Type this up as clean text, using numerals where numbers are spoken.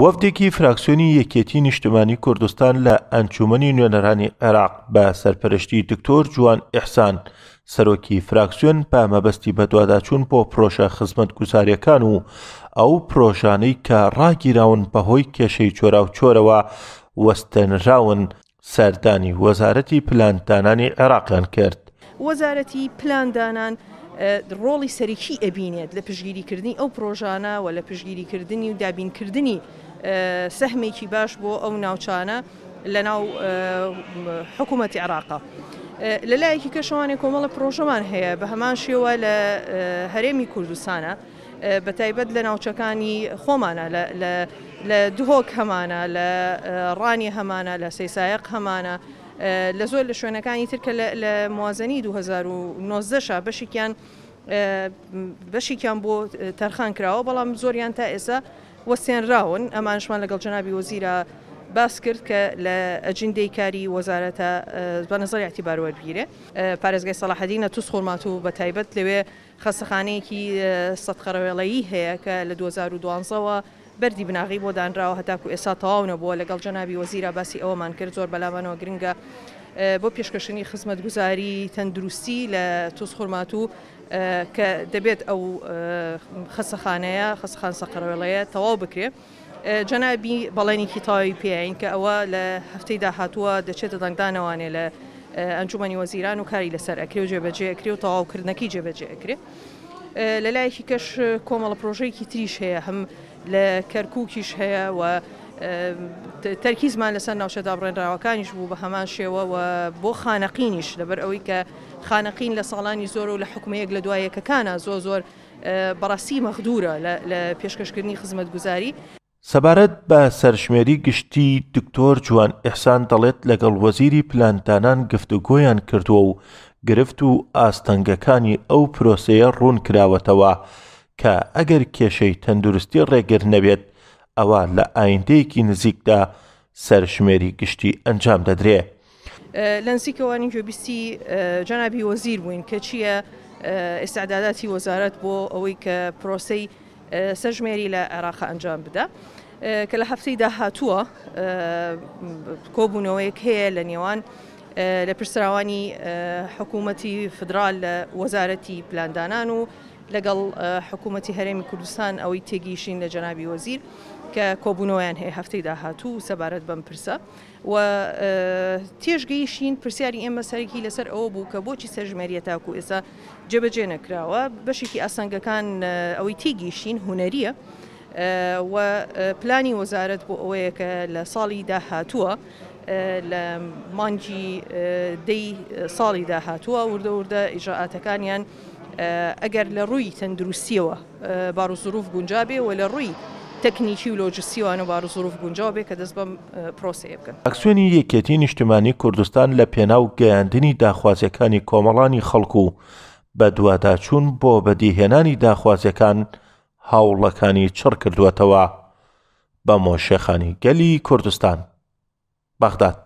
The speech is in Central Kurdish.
وەفدێکی فراکسیۆنی یەکێتی نیشتمانی کوردستان لە ئەنجومەنی نوێنەرانی عێراق بە سەرپەرشتی دکتۆر جوان ئیحسان سەرۆکی فراکسیۆن بە مەبەستی بەدواداچوون بۆ پرۆژە خزمەتگوزاریەکان و ئەو پرۆژانەی کە ڕاگیراون بەهۆی کێشەی چۆراوچۆرەوە وەستێنراون سەردانی وەزارەتی پلاندانانی عێراقیان کرد. وەزارەتی پلاندانان ڕۆڵی سەرەکی ئەبینێت لە پشتگیریکردنی ئەو پرۆژانە و لە پشتگیریکردنی و دابینکردنی سەهمێکی باش بۆ ئەو ناوچانە لە ناو حکوومەتی عێراقا. لەلایەکی کەشەوانی کۆمەڵە پرۆژەمان هەیە بە هەمان شێوە لە هەرێمی کوردستانە بە تایبەت لە ناوچەکانی خۆمانە لە دهۆک هەمانە لە ڕانی هەمانە لە سەیسایق هەمانە لە زۆر لە شوێنەکانی ترکە لە موازنەی 2019 بەشێکیان بۆ تەرخان کراوە بەڵام زۆریان تا ئێستا وەستێنراون. ئەمانشمان لەگەڵ جەنابی وەزیرە باس کرد کە لە ئەجندەی کاری وەزارەتە بە نەزەری اعتیبار وەربگیرێ. پارێزگای سەلاحەدینە تووس خۆرمات و بە تایبەت لەوێ خەستەخانەیەکی سەدقەرەوێڵەیی هەیە کە لە 2012ەوە بەردی بناغی بۆ دانراوە هەتاکو ئێستا تەواو نەبووە. لەگەڵ جەنابی وەزیرە باسی ئەوەمان کرد زۆر بەلامانەوە گرنگە بۆ پێشکەشنی خزمەتگوزاری تەندروستی لە تووس خۆرمات و کە دەبێت ئەو خەستەخان سەقەرەوێڵەیە تەواو بکرێ. جەنابی بەڵێنێکی تاوی پێین کە ئەوە لە هەفتەی داهاتووە دەچێتە دەنگدانەوانێ لە ئەنجومەنی وەزیران و کاری لەسەر ئەکرێ و جێبەجێ ئەکرێ و تەواوکردنەکەی جێبەجێ ئەکرێ. لەلایەکی کەش کۆمەڵە پرۆژەیەکی تریش هەیە هەم لە کەرکووکیش هەیە و تەرکیزمان لەسەر ناوچە دابڕێنراوەکانیش بوو بە هەمان شێوە و بۆ خانەقینیش لەبەر ئەوەی کە خانەقین لە ساڵانی زۆر و لە حکومەیەک لە دوایەکەکانە زۆر بەڕاستی مەخدورە لە پێشکەشکردنی خزمەتگوزاری. سەبارەت بە سەرژمێری گشتی دکتۆر جوان ئیحسان دەڵێت لەگەڵ وەزیری پلاندانان گفتوگۆیان کردووە و گرفت و ئاستەنگەکانی ئەو پرۆسەیە ڕوون کراوەتەوە کە ئەگەر کێشەی تەندروستی ڕێگر نەبێت ئەوە لە ئایندەیەکی نزیکدا سەرژمێری گشتی ئەنجام دەدرێ. لە نزیکەوانی گوێبیستی جەنابی وەزیر بووین کە چییە ئێستعداداتی وەزارەت بۆ ئەوەی کە پرۆسەی سەرژمێری لە عێراق ئەنجام بدە کە لە هەفتەی داهاتووە کۆبوونەوەیەک هەیە لە نێوان لە پرسراوانی حکوومەتی فدرال لە وەزارەتی پلاندانان و لەگەڵ حکوومەتی هەرێمی کوردستان ئەوەی تێگەیشتن لە جەنابی وەزیر کە کۆبوونەوەیان هەیە هەفتەی داهاتوو سەبارەت بەم پرسە و تێژگەیشتن پرسیاری ئێمە سەرەکی لەسەر ئەوە بوو کە بۆچی سەرژمێریە تاکو ئێستا جێبەجێ نەکراوە. بەشێکی ئاسانگەکان ئەوەی تێگەیشتن هونەریە و پلانی وەزارەت بۆ ئەوەیە کە لە ساڵی داهاتووە لە مانگی دەی ساڵی داهاتووە وردە ئیجراعاتەکانیان ئەگەر لە ڕووی تەندروستیەوە باڕوزروف گونجابێ و لە ڕووی تەکنیکی و لۆجستیوان و باڕوزروف گونجاو بێ کە دەست بەم پرۆسەیە بکەن. ئەکسیۆنی یەکێتی نیشتمانی کوردستان لە پێناو گەیاندنی داخوازیەکانی کۆمەڵانی خەڵکو و بە دوواداچوون بۆ بەدیهێنانی داخوازیەکان هاوڵەکانی چڕ کردووەتەوە بە مۆشێخانی گەلی کوردستان. بەغداد.